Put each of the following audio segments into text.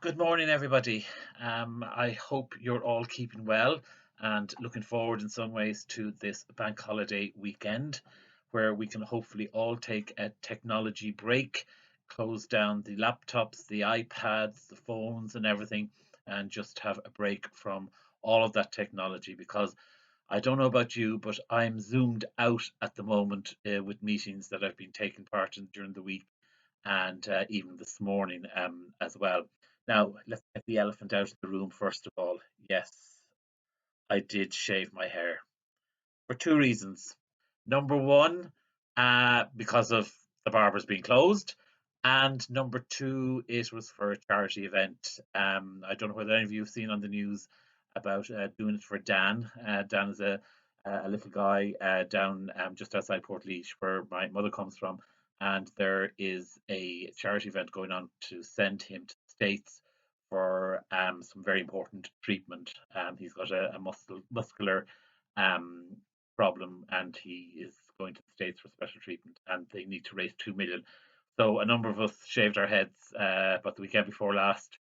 Good morning, everybody. I hope you're all keeping well and looking forward in some ways to this bank holiday weekend where we can hopefully all take a technology break, close down the laptops, the iPads, the phones, and everything, and just have a break from all of that technology. Because I don't know about you, but I'm zoomed out at the moment with meetings that I've been taking part in during the week and even this morning as well. Now, let's get the elephant out of the room first of all. Yes, I did shave my hair for two reasons. Number one, because of the barbers being closed, and number two, it was for a charity event. I don't know whether any of you have seen on the news about doing it for Dan. Dan is a little guy down just outside Port where my mother comes from, and there is a charity event going on to send him to the States for some very important treatment. He's got a muscular um, problem, and he is going to the States for special treatment, and they need to raise 2 million. So a number of us shaved our heads about the weekend before last.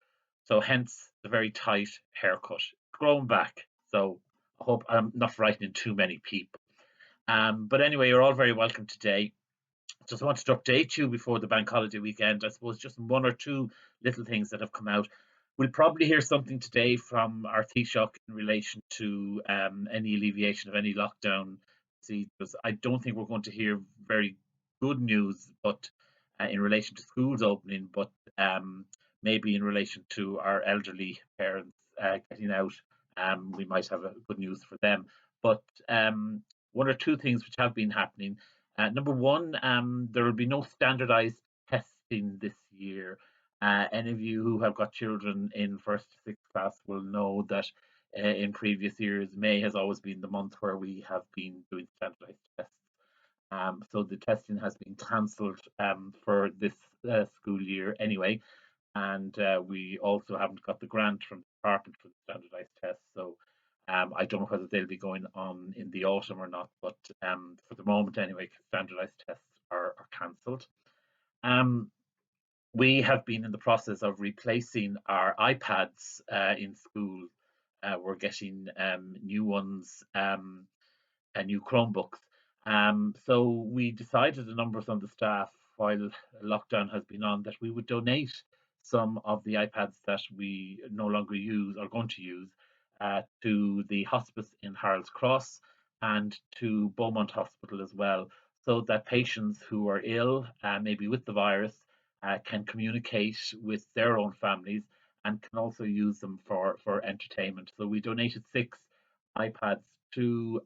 So hence the very tight haircut. It's grown back. So I hope I'm not frightening too many people. But anyway, you're all very welcome today. Just wanted to update you before the bank holiday weekend. I suppose just one or two little things that have come out. We'll probably hear something today from our Taoiseach in relation to any alleviation of any lockdown. See, because I don't think we're going to hear very good news, but in relation to schools opening, but maybe in relation to our elderly parents getting out, we might have a good news for them. But one or two things which have been happening. Number one, there will be no standardized testing this year. Any of you who have got children in first to sixth class will know that in previous years, May has always been the month where we have been doing standardized tests. So the testing has been cancelled for this school year anyway, and we also haven't got the grant from the department for the standardized tests. So I don't know whether they'll be going on in the autumn or not, but for the moment anyway, standardized tests are cancelled. Um, we have been in the process of replacing our iPads in school. We're getting new ones, new Chromebooks. So we decided, a number of the staff, while lockdown has been on, that we would donate some of the iPads that we no longer use or going to use to the hospice in Harold's Cross and to Beaumont Hospital as well, so that patients who are ill, maybe with the virus, can communicate with their own families and can also use them for entertainment. So we donated six iPads to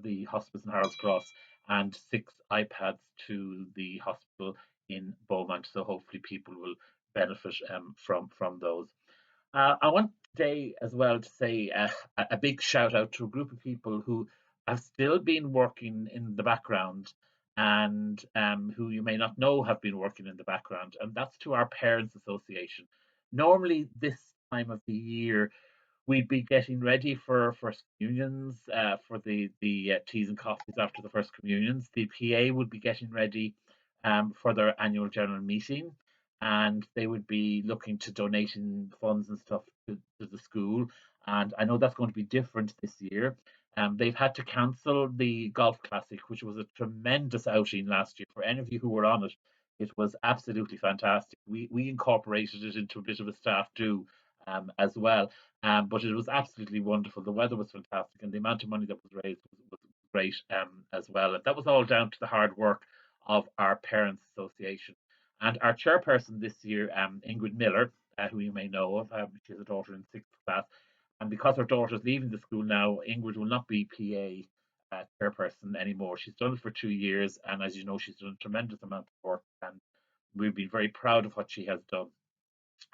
the hospice in Harold's Cross and six iPads to the hospital in Beaumont. So hopefully people will benefit from those. I want today as well to say a big shout out to a group of people who have still been working in the background and who you may not know have been working in the background, and that's to our Parents Association. Normally, this time of the year, we'd be getting ready for first communions, for the teas and coffees after the first communions. The PA would be getting ready for their annual general meeting, and they would be looking to donating funds and stuff to the school. And I know that's going to be different this year. They've had to cancel the golf classic, which was a tremendous outing last year. For any of you who were on it, it was absolutely fantastic. We incorporated it into a bit of a staff do as well. But it was absolutely wonderful. The weather was fantastic, and the amount of money that was raised was great as well. And that was all down to the hard work of our Parents Association. And our chairperson this year, Ingrid Miller, who you may know of, she has a daughter in sixth class. And because her daughter's leaving the school now, Ingrid will not be PA chairperson anymore. She's done it for 2 years, and as you know, she's done a tremendous amount of work, and we've been very proud of what she has done.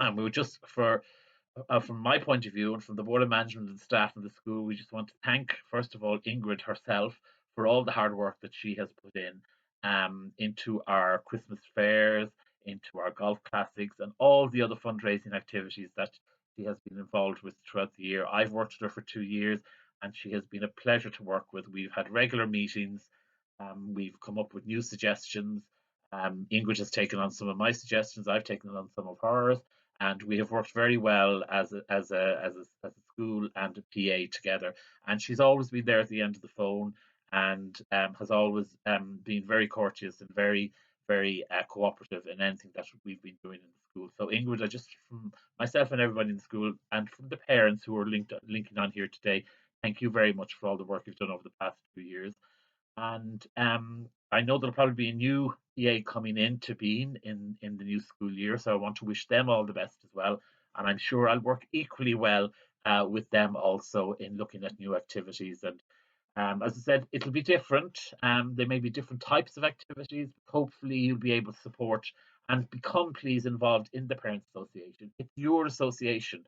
And we were just from my point of view and from the board of management and staff of the school, we just want to thank, first of all, Ingrid herself for all the hard work that she has put in into our Christmas fairs, into our golf classics, and all the other fundraising activities that she has been involved with throughout the year. I've worked with her for 2 years, and she has been a pleasure to work with. We've had regular meetings, we've come up with new suggestions. Ingrid has taken on some of my suggestions, I've taken on some of hers, and we have worked very well as a school and a PA together. And she's always been there at the end of the phone, and has always been very courteous and very cooperative in anything that we've been doing in the school. So Ingrid, I just, from myself and everybody in the school, and from the parents who are linking on here today, thank you very much for all the work you've done over the past 2 years. And I know there'll probably be a new EA coming into being in the new school year, so I want to wish them all the best as well. And I'm sure I'll work equally well with them also in looking at new activities. And as I said, it'll be different. There may be different types of activities. Hopefully, you'll be able to support and become, please, involved in the Parents Association. It's your association,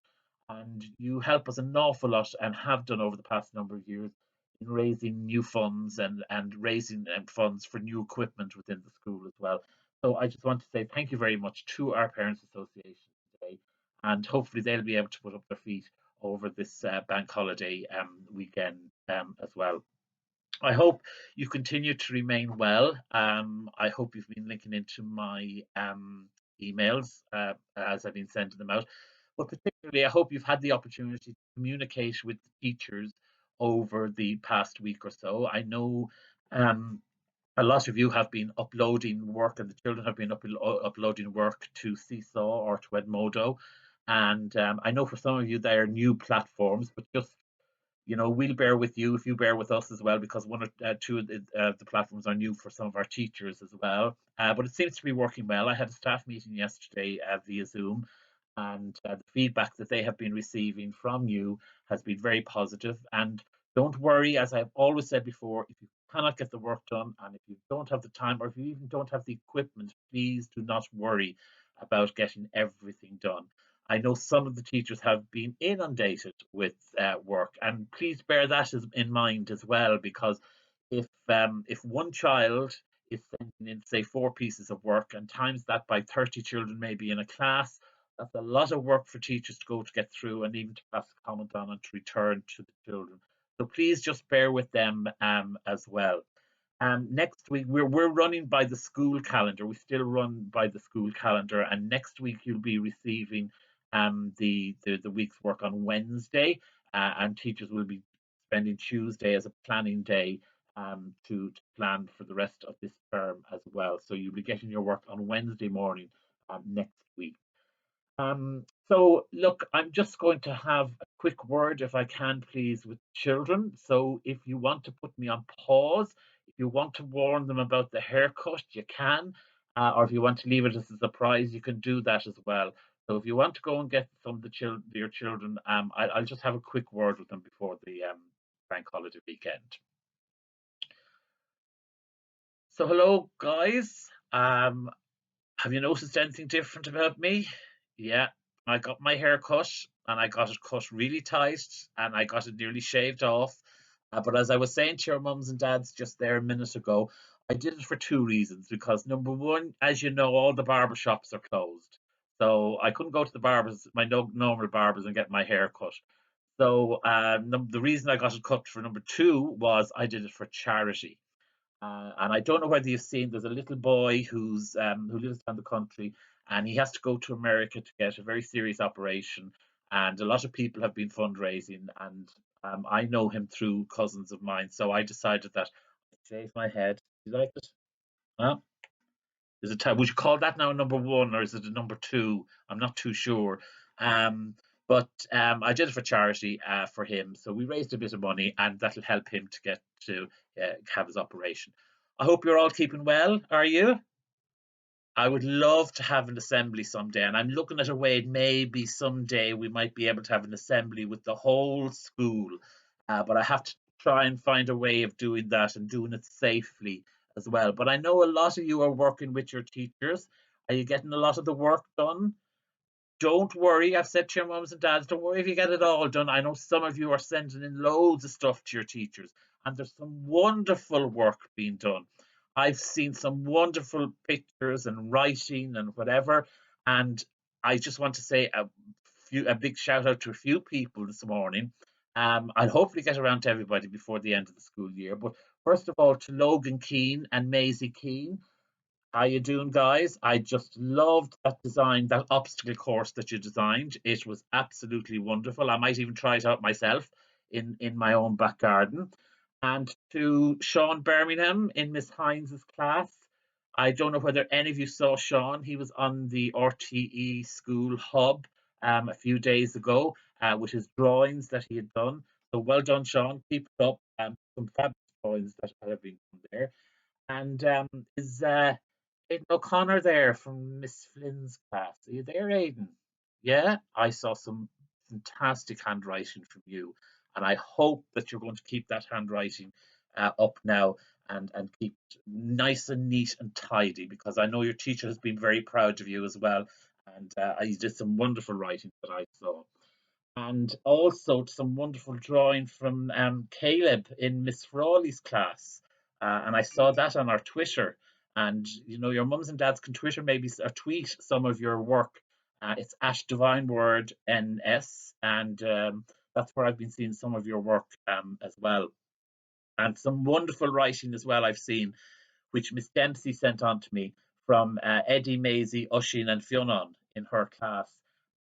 and you help us an awful lot and have done over the past number of years in raising new funds and raising funds for new equipment within the school as well. So I just want to say thank you very much to our Parents Association today, and hopefully they'll be able to put up their feet over this bank holiday weekend as well. I hope you continue to remain well. I hope you've been linking into my emails as I've been sending them out. But particularly, I hope you've had the opportunity to communicate with the teachers over the past week or so. I know um, a lot of you have been uploading work, and the children have been uploading work to Seesaw or to Edmodo. And I know for some of you, they are new platforms, but just we'll bear with you if you bear with us as well, because one or two of the platforms are new for some of our teachers as well. But it seems to be working well. I had a staff meeting yesterday via Zoom, and the feedback that they have been receiving from you has been very positive. And don't worry, as I've always said before, if you cannot get the work done, and if you don't have the time, or if you even don't have the equipment, please do not worry about getting everything done. I know some of the teachers have been inundated with work, and please bear that in mind as well, because if one child is sending in, say, 4 pieces of work, and times that by 30 children maybe in a class, that's a lot of work for teachers to go to get through, and even to pass a comment on and to return to the children. So please just bear with them as well. Next week we're running by the school calendar. We still run by the school calendar, and next week you'll be receiving the week's work on Wednesday, and teachers will be spending Tuesday as a planning day to plan for the rest of this term as well. So you'll be getting your work on Wednesday morning next week. So look, I'm just going to have a quick word, if I can, please, with children. So if you want to put me on pause, if you want to warn them about the haircut, you can, or if you want to leave it as a surprise, you can do that as well. So if you want to go and get some of your children, I'll just have a quick word with them before the bank holiday weekend. So hello, guys. Have you noticed anything different about me? Yeah, I got my hair cut, and I got it cut really tight, and I got it nearly shaved off. But as I was saying to your mums and dads just there a minute ago, I did it for two reasons. Because number one, as you know, all the barber shops are closed. So I couldn't go to the barbers, my normal barbers, and get my hair cut. So the reason I got it cut for number two was I did it for charity. And I don't know whether you've seen, there's a little boy who lives down the country, and he has to go to America to get a very serious operation. And a lot of people have been fundraising, and I know him through cousins of mine. So I decided that I'd shave my head. You like it? Huh? Is it? Would you call that now a number one, or is it a number two? I'm not too sure. Um, but I did it for charity for him, so we raised a bit of money, and that'll help him to get to have his operation. I hope you're all keeping well. Are you? I would love to have an assembly someday, and I'm looking at a way maybe someday we might be able to have an assembly with the whole school. But I have to try and find a way of doing that and doing it safely as well. But I know a lot of you are working with your teachers. Are you getting a lot of the work done? Don't worry. I've said to your mums and dads, don't worry if you get it all done. I know some of you are sending in loads of stuff to your teachers, and there's some wonderful work being done. I've seen some wonderful pictures and writing and whatever, and I just want to say a big shout out to a few people this morning. I'll hopefully get around to everybody before the end of the school year. But first of all, to Logan Keane and Maisie Keane, How you doing, guys? I just loved that design, that obstacle course that you designed. It was absolutely wonderful. I might even try it out myself in my own back garden. And to Sean Birmingham in Miss Hines's class, I don't know whether any of you saw Sean. He was on the RTE School Hub a few days ago with his drawings that he had done. So well done, Sean. Keep it up. Some fabulous drawings that have been done there. And is Aidan O'Connor there from Miss Flynn's class? Are you there, Aidan? Yeah, I saw some fantastic handwriting from you, and I hope that you're going to keep that handwriting up now and keep it nice and neat and tidy because I know your teacher has been very proud of you as well, and you did some wonderful writing that I saw and also some wonderful drawing from Caleb in Miss Frawley's class. And I saw that on our Twitter. And you know, your mums and dads can Twitter maybe or tweet some of your work. It's at Divine Word NS, and that's where I've been seeing some of your work as well. And some wonderful writing as well I've seen which Miss Dempsey sent on to me from Eddie, Maisie, Ushin, and Fionn in her class.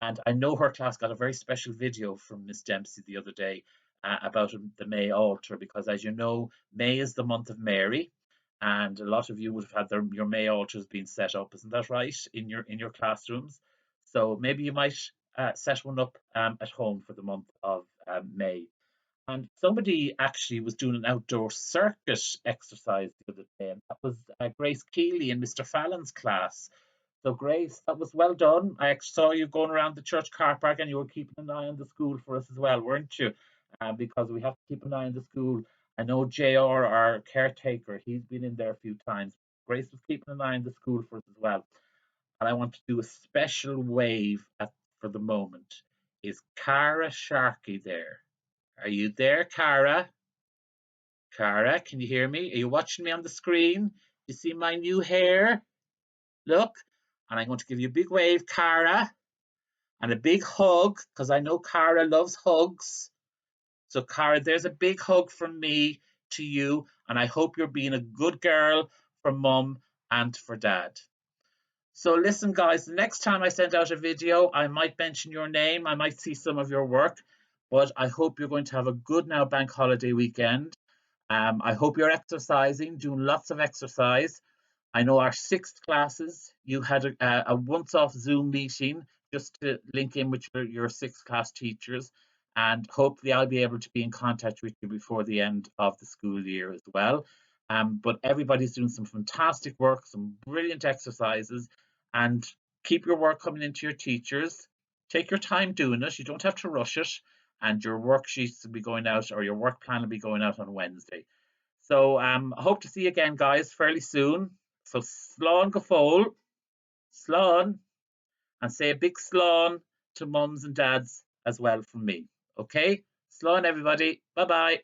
And I know her class got a very special video from Miss Dempsey the other day about the May altar, because as you know, May is the month of Mary, and a lot of you would have had your May altars being set up, isn't that right, in your classrooms? So maybe you might set one up at home for the month of May. And somebody actually was doing an outdoor circuit exercise the other day, and that was Grace Keeley in Mr. Fallon's class. So, Grace, that was well done. I saw you going around the church car park and you were keeping an eye on the school for us as well, weren't you? Because we have to keep an eye on the school. I know JR, our caretaker, he's been in there a few times. Grace was keeping an eye on the school for us as well. And I want to do a special wave for the moment. Is Cara Sharkey there? Are you there, Cara? Cara, can you hear me? Are you watching me on the screen? You see my new hair? Look. And I'm going to give you a big wave, Cara, and a big hug, because I know Cara loves hugs. So, Cara, there's a big hug from me to you, and I hope you're being a good girl for mum and for dad. So listen, guys, the next time I send out a video, I might mention your name. I might see some of your work, but I hope you're going to have a good now bank holiday weekend. I hope you're exercising, doing lots of exercise. I know our sixth classes, you had a once-off Zoom meeting just to link in with your sixth class teachers, and hopefully I'll be able to be in contact with you before the end of the school year as well. But everybody's doing some fantastic work, some brilliant exercises, and keep your work coming into your teachers. Take your time doing it. You don't have to rush it, and your worksheets will be going out, or your work plan will be going out on Wednesday. So I hope to see you again, guys, fairly soon. So slán go fóill, slán, and say a big slán to mums and dads as well from me. Okay? Slán, everybody. Bye bye.